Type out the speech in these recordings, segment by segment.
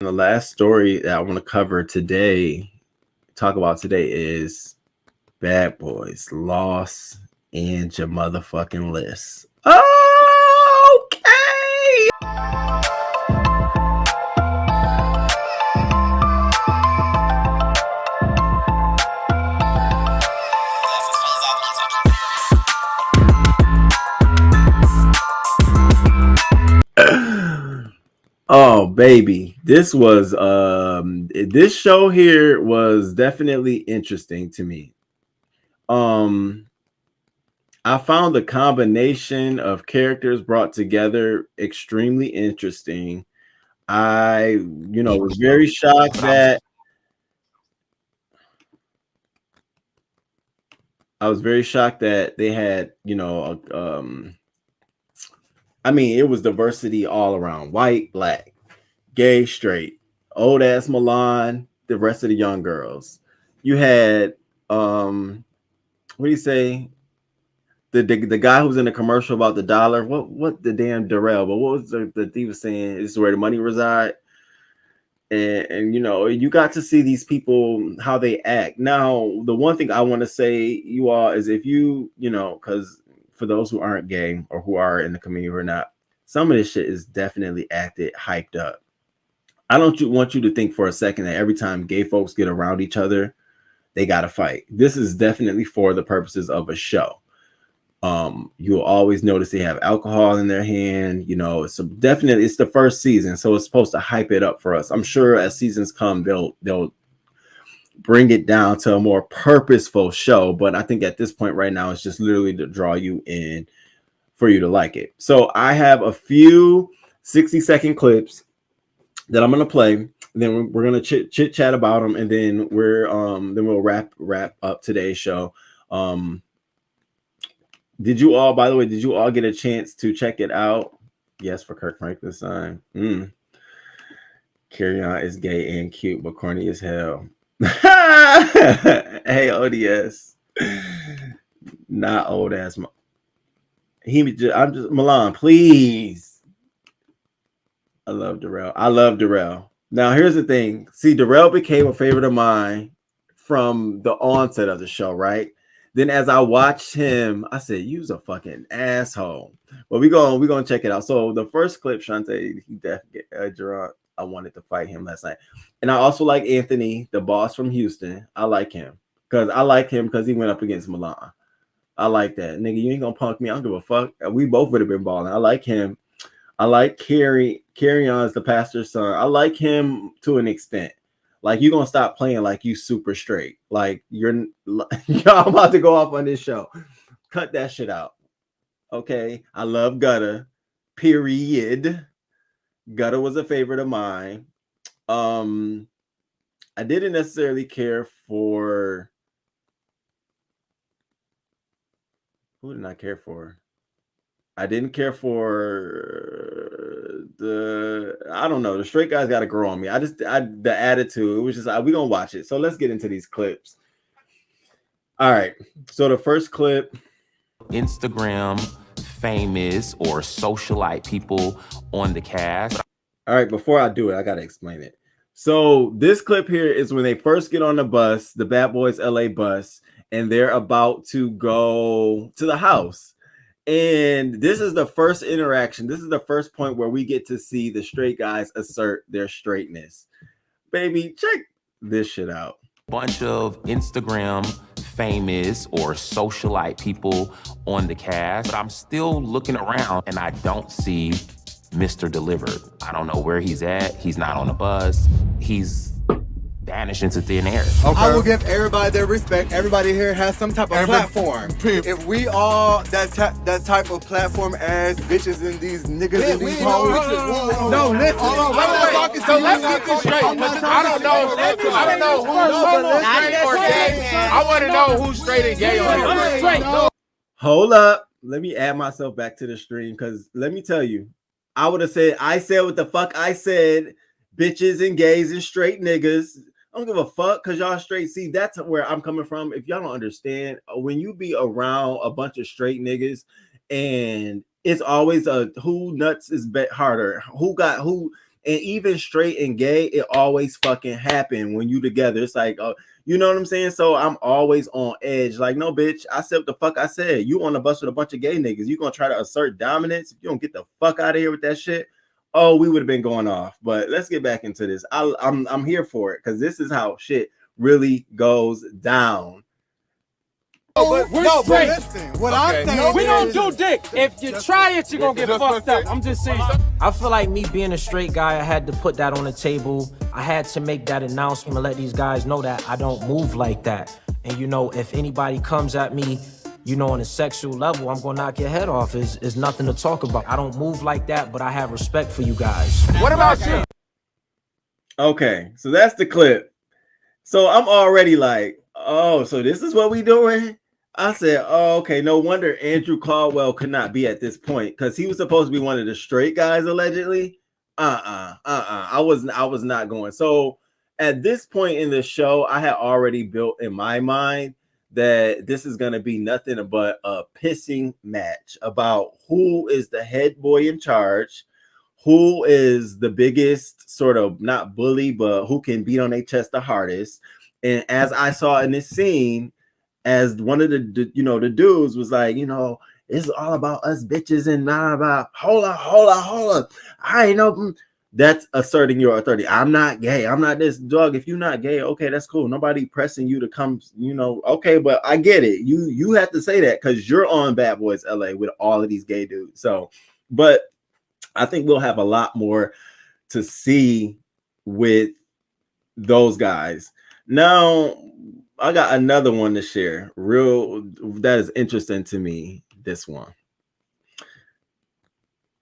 The last story that I want to cover today, talk about today, is Bad Boys lost and your motherfucking list. Okay. Oh baby, this was this show here was definitely interesting to me. Um I found the combination of characters brought together extremely interesting. I, was very shocked that they had, I mean, it was diversity all around: white, black, gay, straight, old ass Milan, the rest of the young girls. You had, what do you say? The guy who's in the commercial about the dollar. What the damn Darrell? But what was the he was saying? This is where the money reside. And you got to see these people how they act. Now, the one thing I want to say, you all, is if because for those who aren't gay or who are in the community or not, some of this shit is definitely acted, hyped up. I don't want you to think for a second that every time gay folks get around each other, they got to fight. This is definitely for the purposes of a show. You'll always notice they have alcohol in their hand. So definitely it's the first season, so it's supposed to hype it up for us. I'm sure as seasons come, they'll bring it down to a more purposeful show. But I think at this point right now, it's just literally to draw you in for you to like it. So I have a few 60-second clips that I'm gonna play. Then we're gonna chit chat about them, and then we'll wrap up today's show. By the way, did you all get a chance to check it out? Yes, for Kirk Frankenstein. Carry On is gay and cute, but corny as hell. Hey, ODS. Not old ass. I'm just Milan, please. I love Darrell. Now, here's the thing. See, Darrell became a favorite of mine from the onset of the show, right? Then as I watched him, I said, "You's a fucking asshole." But we're gonna check it out. So the first clip, Shantae, he definitely Gerard. I wanted to fight him last night, and I also like Anthony, the boss from Houston. I like him because he went up against Milan. I like that, nigga. You ain't gonna punk me. I don't give a fuck. We both would have been balling. I like him. I like Carry On as the pastor's son. I like him to an extent. Like, you're gonna stop playing like you super straight. Like y'all about to go off on this show. Cut that shit out. Okay. I love Gutter. Period. Gutter was a favorite of mine. I didn't necessarily care for. Who did I care for? I didn't care for I don't know. The straight guys got to grow on me. The attitude, it was just, we gonna watch it. So let's get into these clips. All right. So the first clip. Instagram famous or socialite people on the cast. All right. Before I do it, I got to explain it. So this clip here is when they first get on the bus, the Bad Boys LA bus, and they're about to go to the house. And this is the first interaction. This is the first point where we get to see the straight guys assert their straightness. Baby, check this shit out. Bunch of Instagram famous or socialite people on the cast. But I'm still looking around and I don't see Mr. Delivered. I don't know where he's at. He's not on the bus. He's vanished into thin air. Okay. I will give everybody their respect. Everybody here has some type of platform. If we all that type of platform as bitches and these niggas and these hoes. No, listen. So let's get this straight. I don't know who's straight or gay. I want to know who's straight and gay on here. Hold up. Let me add myself back to the stream, because let me tell you, I said what the fuck I said. Bitches and gays and straight niggas. I don't give a fuck because y'all straight. See, that's where I'm coming from. If y'all don't understand, when you be around a bunch of straight niggas, and it's always a who nuts is bet harder. Who And even straight and gay, it always fucking happen when you together. It's like, you know what I'm saying? So I'm always on edge. Like, no, bitch, I said what the fuck I said. You on the bus with a bunch of gay niggas. You gonna try to assert dominance? If you don't get the fuck out of here with that shit, oh, we would have been going off. But let's get back into this. I'm here for it because this is how shit really goes down. But listen, what I'm saying we don't do dick. If you try it, you're gonna get fucked up. I'm just saying. I feel like me being a straight guy, I had to put that on the table. I had to make that announcement and let these guys know that I don't move like that. And you know, if anybody comes at me, you know, on a sexual level, I'm gonna knock your head off. Is nothing to talk about. I don't move like that, but I have respect for you guys. What about you? Okay, so that's the clip. So I'm already like, oh, so this is what we doing? I said, oh, okay, no wonder Andrew Caldwell could not be at this point because he was supposed to be one of the straight guys allegedly. I was not going. So at this point in the show, I had already built in my mind that this is going to be nothing but a pissing match about who is the head boy in charge, who is the biggest sort of not bully, but who can beat on their chest the hardest. And as I saw in this scene, as one of the dudes was like, you know, it's all about us bitches and not about hold on. I ain't know. That's asserting your authority. I'm not gay. I'm not this dog. If you're not gay, okay, that's cool. Nobody pressing you to come, you know. Okay, but I get it. You have to say that because you're on Bad Boys LA with all of these gay dudes. So, but I think we'll have a lot more to see with those guys. Now, I got another one to share. That is interesting to me. This one. Let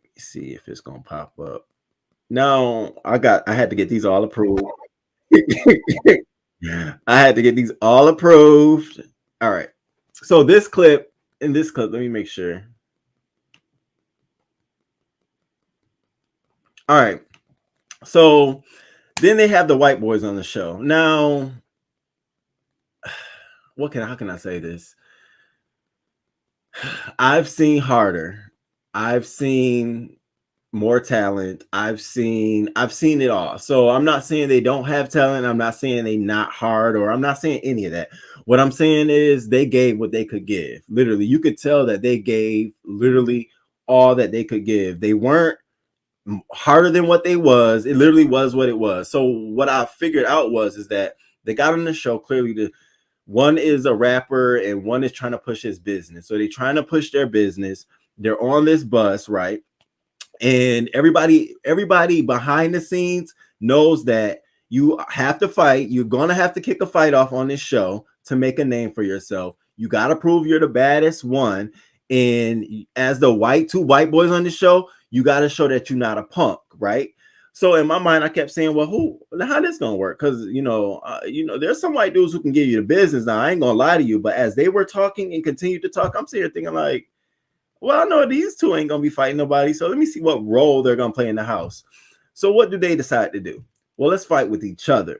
me see if it's gonna pop up. No, I had to get these all approved. I had to get these all approved. All right. So this clip, let me make sure. All right. So then they have the white boys on the show. Now, how can I say this? I've seen harder. I've seen more talent. I've seen it all. So I'm not saying they don't have talent. I'm not saying they not hard, or I'm not saying any of that. What I'm saying is they gave what they could give. Literally, you could tell that they gave literally all that they could give. They weren't harder than what they was. It literally was what it was. So what I figured out is that they got on the show clearly one is a rapper and one is trying to push his business. So they're trying to push their business. They're on this bus, right? And everybody behind the scenes knows that you have to fight. You're going to have to kick a fight off on this show to make a name for yourself. You got to prove you're the baddest one. And as the two white boys on the show, you got to show that you're not a punk, right? So in my mind, I kept saying, well, how this going to work? Because, there's some white dudes who can give you the business. Now, I ain't going to lie to you. But as they were talking and continued to talk, I'm sitting here thinking like, well, I know these two ain't going to be fighting nobody. So let me see what role they're going to play in the house. So what do they decide to do? Well, let's fight with each other.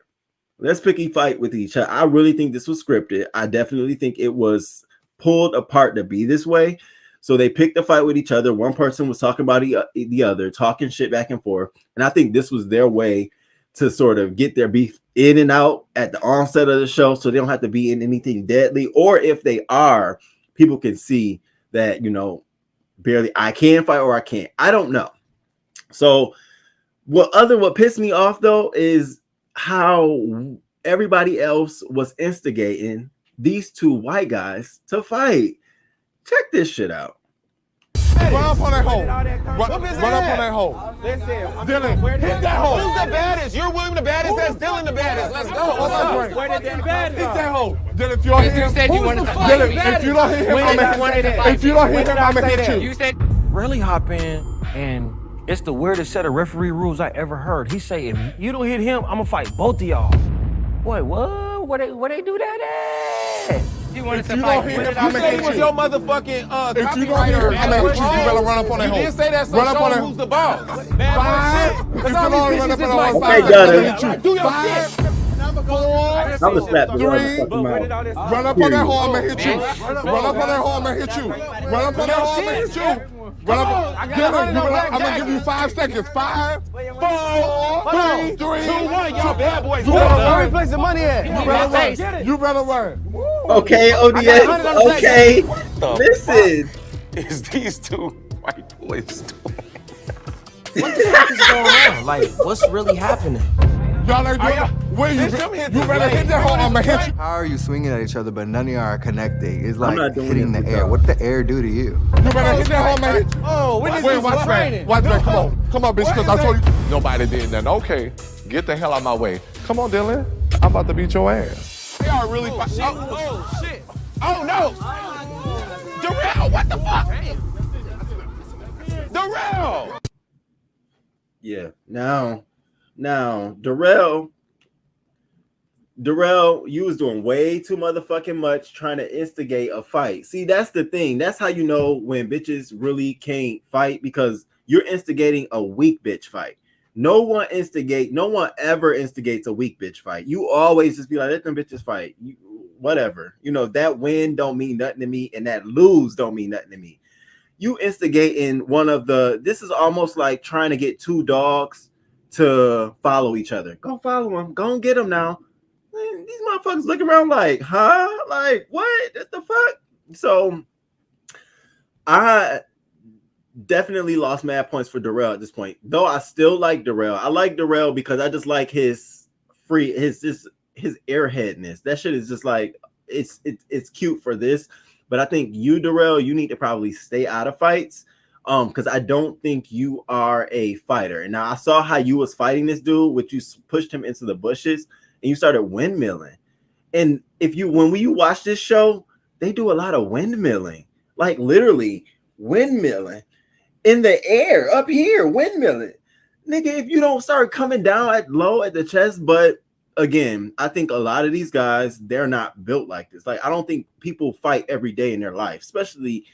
Let's pick a fight with each other. I really think this was scripted. I definitely think it was pulled apart to be this way. So they picked a fight with each other. One person was talking about the other, talking shit back and forth. And I think this was their way to sort of get their beef in and out at the onset of the show so they don't have to be in anything deadly. Or if they are, people can see that, barely I can fight or I can't. I don't know. So what pissed me off though is how everybody else was instigating these two white guys to fight. Check this shit out. Run up on that hole. Run up on that hole. Listen, Dylan, hit that hole. Who's the baddest? You're William the baddest. That's Dylan the baddest. Let's go. What's up? where did that bad Hit that hole. Dylan, if you don't hit him, said you wanted to fight. Dylan, if you don't hit him, I'm gonna hit you. You said really hop in, and it's the weirdest set of referee rules I ever heard. He say, if you don't hit him, I'm gonna fight both of y'all. Boy, what? Where they do that at? you wanted You to don't fight. hit him, If I'm you gonna said hit it was you. your motherfucking If you don't hit him, I'm gonna hit you. You better run up on that You hole. did say that, so Run up show on him that- who's the boss. Five. Bad boy shit. If Cause you all don't these run bitches up is on like, that Okay, hole, got it. do your Five. shit. I'm gonna slap the Three. Run up on that hole, I'm gonna hit you. Bitch. Run up on that hole, I'm gonna hit you. Run up on that hole, I'm gonna hit you. Run up. Dylan, I'm gonna give you 5 seconds. 5, 4, 4, 3, 2, 1. Y'all bad boys. Where we place the money at? You better work. Okay, ODS. Okay, listen. Is these two white boys doing? What the fuck is going on? Like, what's really happening? Y'all ain't doing it. Where you better hit that hole. I'ma hit you. How are you swinging at each other, but none of y'all are connecting? It's like not doing hitting it the with air. y'all. What the air do to you? You better hit that hole, man. Oh, Wait, watch that. Watch that. Come on, bitch, because I told you. Nobody did nothing. Okay, get the hell out of my way. Come on, Dylan. I'm about to beat your ass. They are really fighting. Oh, shit. Oh, no. Darrell, what the fuck? Darrell. Yeah. Now, Darrell, you was doing way too motherfucking much trying to instigate a fight. See, that's the thing. That's how you know when bitches really can't fight, because you're instigating a weak bitch fight. No one ever instigates a weak bitch fight. You always just be like, let them bitches fight. Whatever. You know, that win don't mean nothing to me, and that lose don't mean nothing to me. You instigating this is almost like trying to get two dogs to follow each other. Go follow them. Go and get them now. Man, these motherfuckers looking around like, huh? Like, what? What the fuck? So I definitely lost mad points for Darrell at this point. Though I still like Darrell. I like Darrell because I just like his airheadness. That shit is just like, it's cute for this. But I think you, Darrell, you need to probably stay out of fights. Because I don't think you are a fighter. And now I saw how you was fighting this dude, which you pushed him into the bushes and you started windmilling. And when you watch this show, they do a lot of windmilling, like literally windmilling in the air up here, windmilling. Nigga, if you don't start coming down low at the chest, but again, I think a lot of these guys, they're not built like this. Like, I don't think people fight every day in their life, especially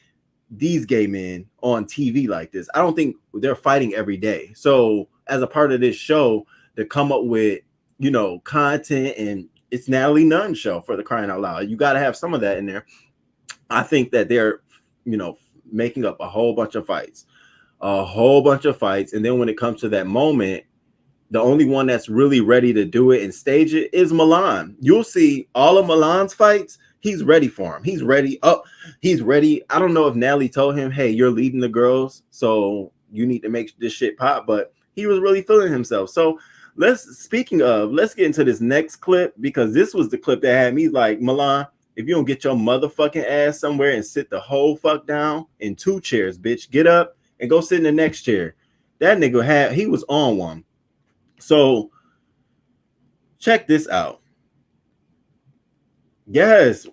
these gay men on TV like this. I don't think they're fighting every day. So as a part of this show, to come up with, content, and it's Natalie Nunn's show, for the crying out loud. You got to have some of that in there. I think that they're, making up a whole bunch of fights. And then when it comes to that moment, the only one that's really ready to do it and stage it is Milan. You'll see all of Milan's fights. He's ready for him. He's ready. He's ready. I don't know if Natalie told him, hey, you're leading the girls, so you need to make this shit pop, but he was really feeling himself. So let's get into this next clip, because this was the clip that had me like, Milan, if you don't get your motherfucking ass somewhere and sit the whole fuck down in 2 chairs, bitch, get up and go sit in the next chair. That nigga he was on one. So check this out. Yes,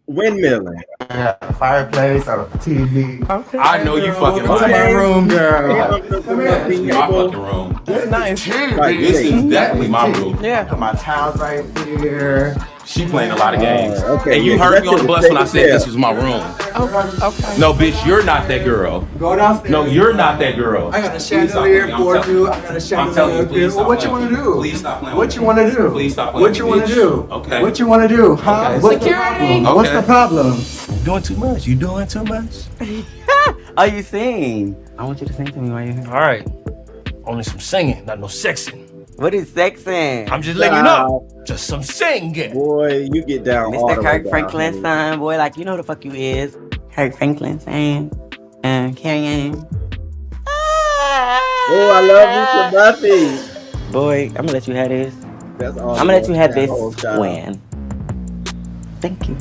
windmilling. Yeah, fireplace or TV. Okay. I know you fucking Welcome to my room, girl. My fucking room. That's nice. This is definitely my room. Yeah. My towels right here. She playing a lot of games. Okay. And you heard me on the bus when I said this was my room. Okay. No, bitch, you're not that girl. Go downstairs. No, you're not that girl. I got a chandelier for you. I got a chandelier for you. What you want to do? Please stop playing. What you want to do? Please stop playing. What you want to do? Okay. What you want to do? Huh? Okay. What's security? What's the problem? You're doing too much. You doing too much. Oh, you sing? I want you to sing to me while you're here. All right. Only some singing, not no sexing. What is sexing? I'm just letting you know. Just some singing. Boy, you get down. Mr. Kirk Franklin's son, boy, like you know who the fuck you is. Kirk Franklin's son. Carrie Ann. Oh, I love you, Buffy. Boy, I'm gonna let you have this. That's all. I'm gonna let you have this win. Thank you.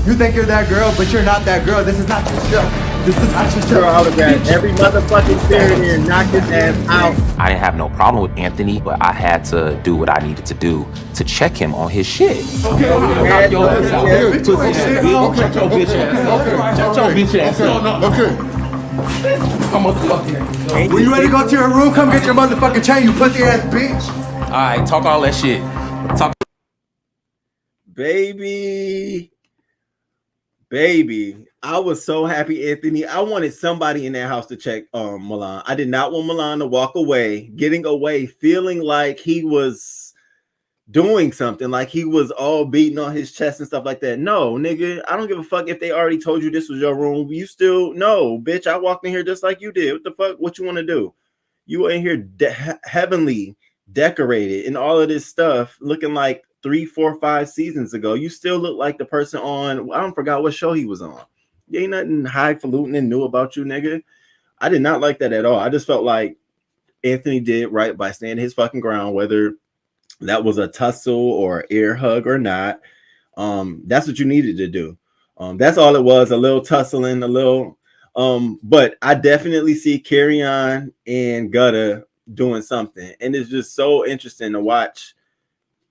You think you're that girl, but you're not that girl. This is not your show. This is not your show. Girl, autograph every motherfucking spirit here and knock his ass out. I didn't have no problem with Anthony, but I had to do what I needed to do to check him on his shit. Okay. Shut your bitch ass up. Okay. I'm a fucking. When you ready to go to your room, come get your motherfucking chain, you pussy ass bitch. All right, talk all that shit. Talk. Baby, I was so happy, Anthony. I wanted somebody in that house to check Milan. I did not want Milan to walk away, getting away, feeling like he was doing something, like he was all beating on his chest and stuff like that. No, nigga, I don't give a fuck if they already told you this was your room. You still, no, bitch, I walked in here just like you did. What the fuck? What you want to do? You in here heavenly decorated and all of this stuff, looking like 3, 4, 5 seasons ago. You still look like the person on, I don't forgot what show he was on. There ain't nothing highfalutin and new about you, nigga. I did not like that at all. I just felt like Anthony did right by standing his fucking ground, whether that was a tussle or air hug or not. That's what you needed to do. That's all it was, a little tussling, a little. But I definitely see Carry-On and Gutta doing something, and it's just so interesting to watch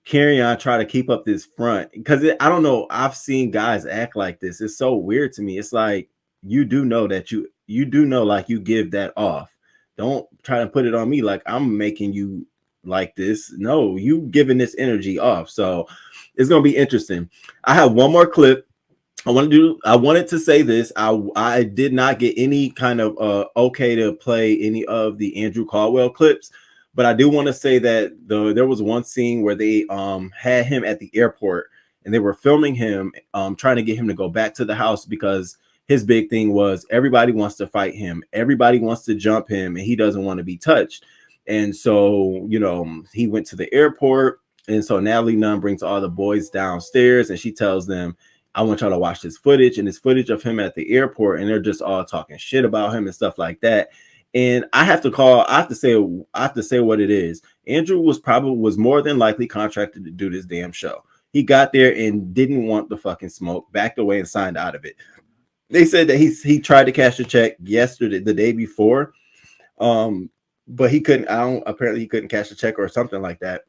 Carry-On try to keep up this front, because I don't know, I've seen guys act like this. It's so weird to me. It's like you do know that you do know, like, you give that off. Don't try to put it on me like I'm making you like this. No, you giving this energy off. So it's gonna be interesting. I have one more clip I wanted to say this. I did not get any kind of okay to play any of the Andrew Caldwell clips, but I do want to say that there was one scene where they had him at the airport and they were filming him, trying to get him to go back to the house, because his big thing was everybody wants to fight him, everybody wants to jump him, and he doesn't want to be touched. And so, you know, he went to the airport, and so Natalie Nunn brings all the boys downstairs and she tells them, I want y'all to watch this footage, and this footage of him at the airport, and they're just all talking shit about him and stuff like that. And I have to say what it is. Andrew was more than likely contracted to do this damn show. He got there and didn't want the fucking smoke, backed away and signed out of it. They said that he tried to cash a check yesterday, the day before, but he couldn't. Apparently he couldn't cash a check or something like that.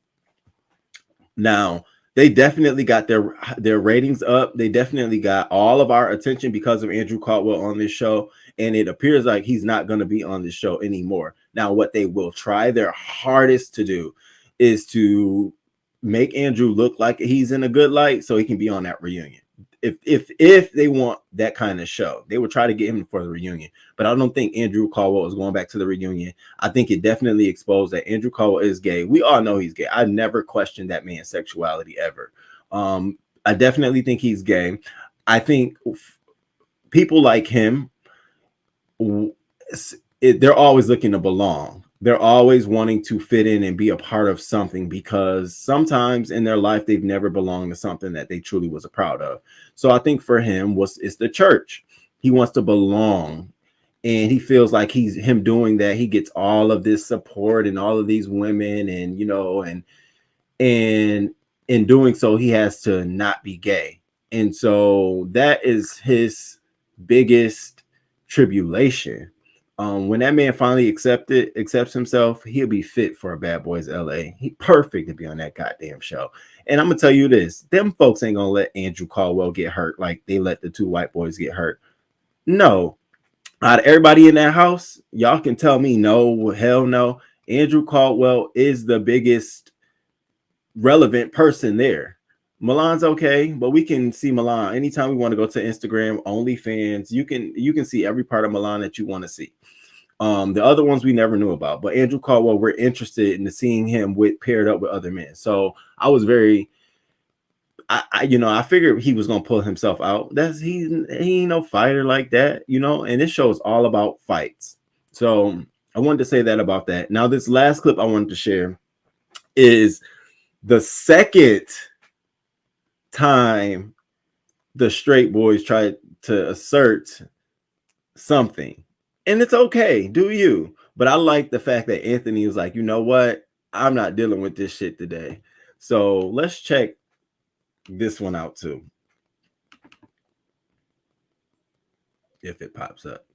Now, they definitely got their ratings up. They definitely got all of our attention because of Andrew Caldwell on this show. And it appears like he's not going to be on this show anymore. Now, what they will try their hardest to do is to make Andrew look like he's in a good light so he can be on that reunion. If they want that kind of show, they would try to get him for the reunion. But I don't think Andrew Caldwell is going back to the reunion. I think it definitely exposed that Andrew Caldwell is gay. We all know he's gay. I never questioned that man's sexuality ever. I definitely think he's gay. I think people like him, they're always looking to belong. They're always wanting to fit in and be a part of something, because sometimes in their life they've never belonged to something that they truly was proud of. So I think for him it's the church. He wants to belong, and he feels like him doing that, he gets all of this support and all of these women, and you know, and in doing so he has to not be gay. And so that is his biggest tribulation. When that man finally accepts himself, he'll be fit for a Bad Boys LA. He perfect to be on that goddamn show. And I'm gonna tell you this: them folks ain't gonna let Andrew Caldwell get hurt like they let the two white boys get hurt. No, out of everybody in that house, y'all can tell me no, hell no. Andrew Caldwell is the biggest relevant person there. Milan's okay, but we can see Milan anytime we want to go to Instagram, OnlyFans. You can see every part of Milan that you want to see. The other ones we never knew about, but Andrew Caldwell, we're interested in seeing him paired up with other men. So I was I figured he was gonna pull himself out. He ain't no fighter like that, you know. And this show is all about fights. So I wanted to say that about that. Now, this last clip I wanted to share is the second time the straight boys tried to assert something, and it's okay, do you? But I like the fact that Anthony was like, you know what, I'm not dealing with this shit today. So let's check this one out too, if it pops up.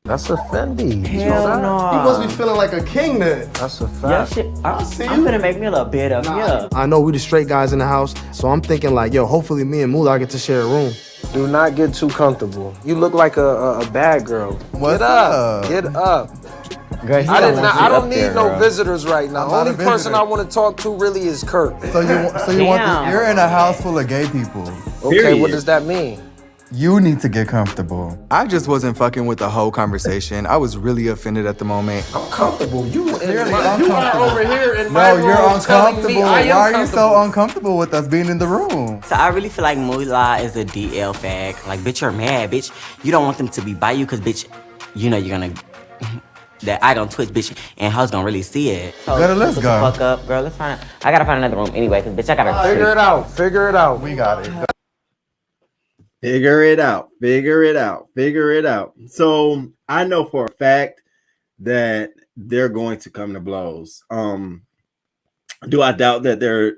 That's a Fendi. Hell no. You must be feeling like a king then. That's a fact. I'm gonna make me a little bit of here. I know we the straight guys in the house, so I'm thinking like, yo, hopefully me and Moolah get to share a room. Do not get too comfortable. You look like a bad girl. What's up? Get up. Girl, I don't need no visitors right now. Only person I want to talk to really is Kirk. So you want you're in a house full of gay people. Okay, Period. what does that mean? You need to get comfortable. I just wasn't fucking with the whole conversation. I was really offended at the moment. I'm comfortable. You are uncomfortable. over here in my room. No, you're uncomfortable. Why are you so uncomfortable with us being in the room? So I really feel like Moolah is a DL fag. Like, bitch, you're mad, bitch. You don't want them to be by you because, bitch, you know you're gonna that I gonna twitch, bitch, and Heaux gonna really see it. So Girl, let's shut go. the fuck up, girl. Let's find. I gotta find another room anyway, cause bitch, I gotta Figure it out. Figure it out. We got it. Figure it out. Figure it out. Figure it out. So I know for a fact that they're going to come to blows. Do I doubt that they're,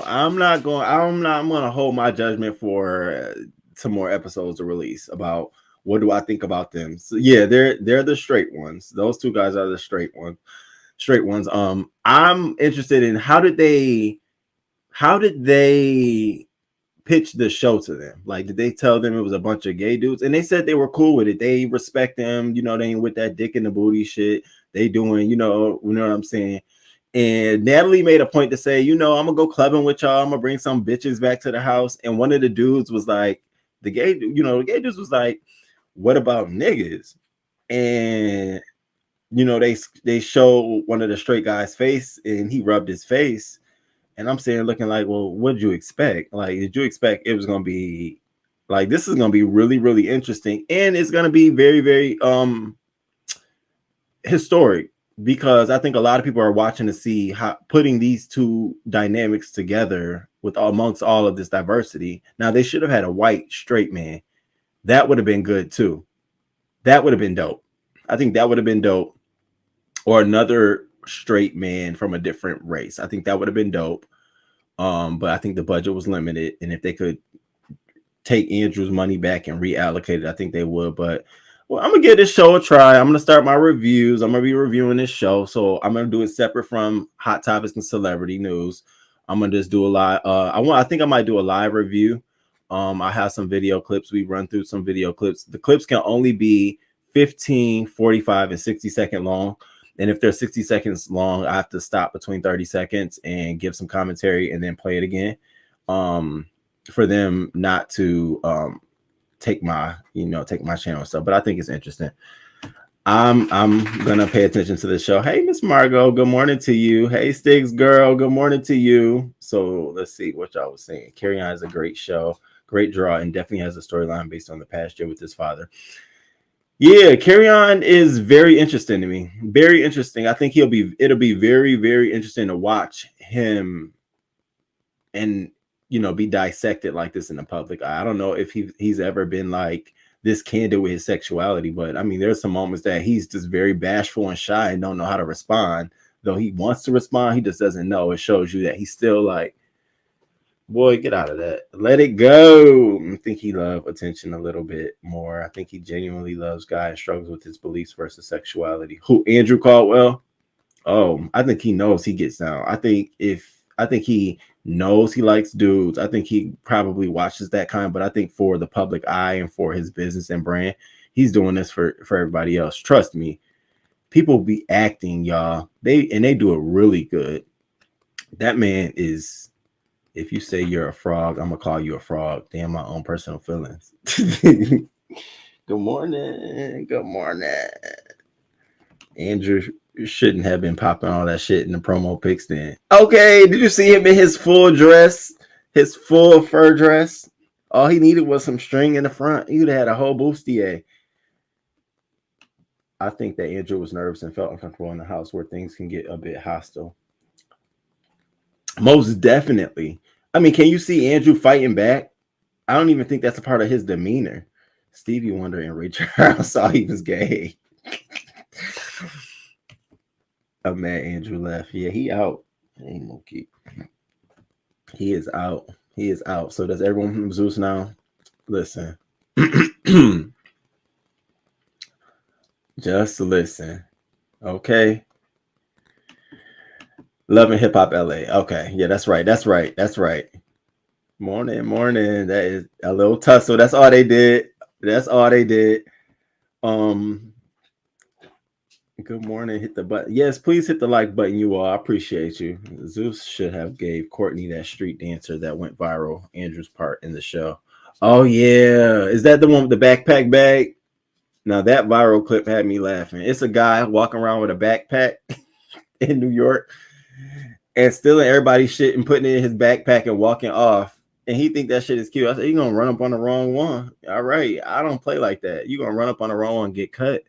I'm gonna hold my judgment for some more episodes to release about what do I think about them. So yeah, they're the straight ones. Those two guys are the straight ones. I'm interested in how did they pitch the show to them? Like, did they tell them it was a bunch of gay dudes? And they said they were cool with it. They respect them, they ain't with that dick in the booty shit. They doing, you know what I'm saying? And Natalie made a point to say, I'm gonna go clubbing with y'all. I'm gonna bring some bitches back to the house. And one of the dudes was like, the gay dudes was like, what about niggas? And they show one of the straight guy's face, and he rubbed his face. And I'm saying, looking like, well, what did you expect? Like, did you expect it was gonna be like this is gonna be really, really interesting, and it's gonna be very, very historic, because I think a lot of people are watching to see how putting these two dynamics together with amongst all of this diversity. Now, they should have had a white straight man. That would have been good too. That would have been dope. I think that would have been dope. Or another straight man from a different race. I think that would have been dope. But I think the budget was limited, and if they could take Andrew's money back and reallocate it, I think they would. But well, I'm gonna give this show a try. I'm gonna start my reviews. I'm gonna be reviewing this show, so I'm gonna do it separate from Hot Topics and Celebrity News. I'm gonna just do a live. I think I might do a live review. I have some video clips. We run through some video clips. The clips can only be 15, 45, and 60-second long. And if they're 60 seconds long, I have to stop between 30 seconds and give some commentary and then play it again. For them not to take my channel and stuff. But I think it's interesting. I'm gonna pay attention to the show. Hey, Miss Margot, good morning to you. Hey, Stiggs girl, good morning to you. So let's see what y'all was saying. Carry On is a great show, great draw, and definitely has a storyline based on the past year with his father. Yeah, Carry On is very interesting to me. Very interesting. I think it'll be very, very interesting to watch him and be dissected like this in the public eye. I don't know if he's ever been like this candid with his sexuality, but I mean, there's some moments that he's just very bashful and shy and don't know how to respond. Though he wants to respond, he just doesn't know. It shows you that he's still like, boy, get out of that. Let it go. I think he loves attention a little bit more. I think he genuinely loves guys and struggles with his beliefs versus sexuality. Who, Andrew Caldwell? Oh, I think he knows he gets down. I think he knows he likes dudes. I think he probably watches that kind, but I think for the public eye and for his business and brand, he's doing this for everybody else. Trust me. People be acting, y'all. They do it really good. That man is. If you say you're a frog, I'm gonna call you a frog. Damn, my own personal feelings. Good morning. Good morning. Andrew shouldn't have been popping all that shit in the promo pics then. Okay, did you see him in his full dress? His full fur dress? All he needed was some string in the front. He would have had a whole bustier. I think that Andrew was nervous and felt uncomfortable in the house where things can get a bit hostile. Most definitely. I mean, can you see Andrew fighting back? I don't even think that's a part of his demeanor. Stevie Wonder and Ray Charles saw he was gay. I'm mad Andrew left. Yeah, he out. Hey, Mookie. He is out. He is out. So does everyone from Zeus now? Listen. Just listen. Okay. Love and Hip Hop LA. Okay. Yeah, that's right. That's right. That's right. Morning. That is a little tussle. That's all they did. Good morning. Hit the button. Yes, please hit the like button, you all. I appreciate you. Zeus should have gave Courtney that street dancer that went viral, Andrew's part in the show. Oh, yeah. Is that the one with the backpack bag? Now, that viral clip had me laughing. It's a guy walking around with a backpack in New York and stealing everybody's shit and putting it in his backpack and walking off. And he think that shit is cute. I said, you're going to run up on the wrong one. All right. I don't play like that. You're going to run up on the wrong one and get cut.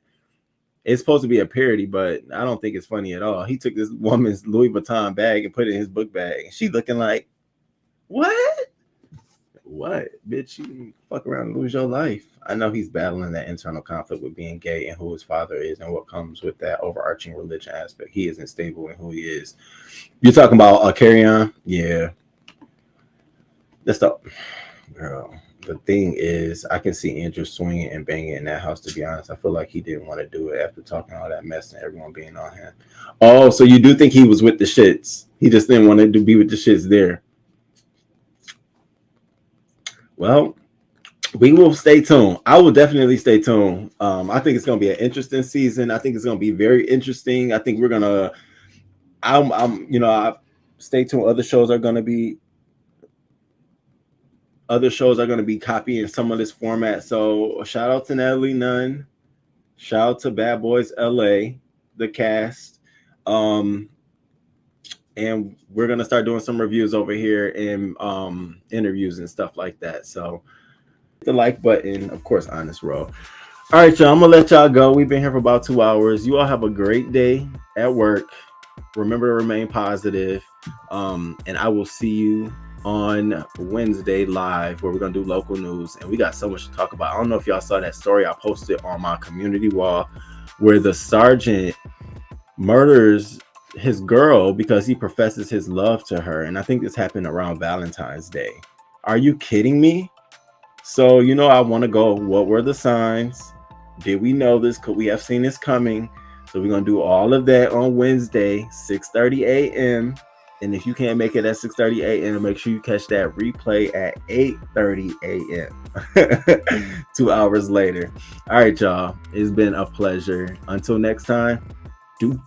It's supposed to be a parody, but I don't think it's funny at all. He took this woman's Louis Vuitton bag and put it in his book bag, and she looking like, what? What, bitch? You fuck around and lose your life. I know he's battling that internal conflict with being gay and who his father is and what comes with that overarching religion aspect. He isn't stable in who he is. You're talking about Carry On? Yeah. That's the girl. The thing is, I can see Andrew swinging and banging in that house, to be honest. I feel like he didn't want to do it after talking all that mess and everyone being on him. Oh, so you do think he was with the shits? He just didn't want to be with the shits there. Well, we will stay tuned. I will definitely stay tuned. I think it's going to be an interesting season. I think it's going to be very interesting. I think we're going to, I stay tuned. Other shows are going to be copying some of this format. So shout out to Natalie Nunn. Shout out to Bad Boys LA, the cast. And we're going to start doing some reviews over here and interviews and stuff like that. So hit the like button, of course, Honest Row. All right, y'all, I'm going to let y'all go. We've been here for about 2 hours. You all have a great day at work. Remember to remain positive. And I will see you on Wednesday live, where we're going to do local news. And we got so much to talk about. I don't know if y'all saw that story I posted on my community wall where the sergeant murders his girl because he professes his love to her, and I think this happened around Valentine's Day. Are you kidding me? So I want to go, what were the signs? Did we know this? Could we have seen this coming? So we're gonna do all of that on Wednesday, 6:30 a.m. And if you can't make it at 6:30 a.m., make sure you catch that replay at 8:30 a.m. 2 hours later. All right, y'all, it's been a pleasure. Until next time, deuces.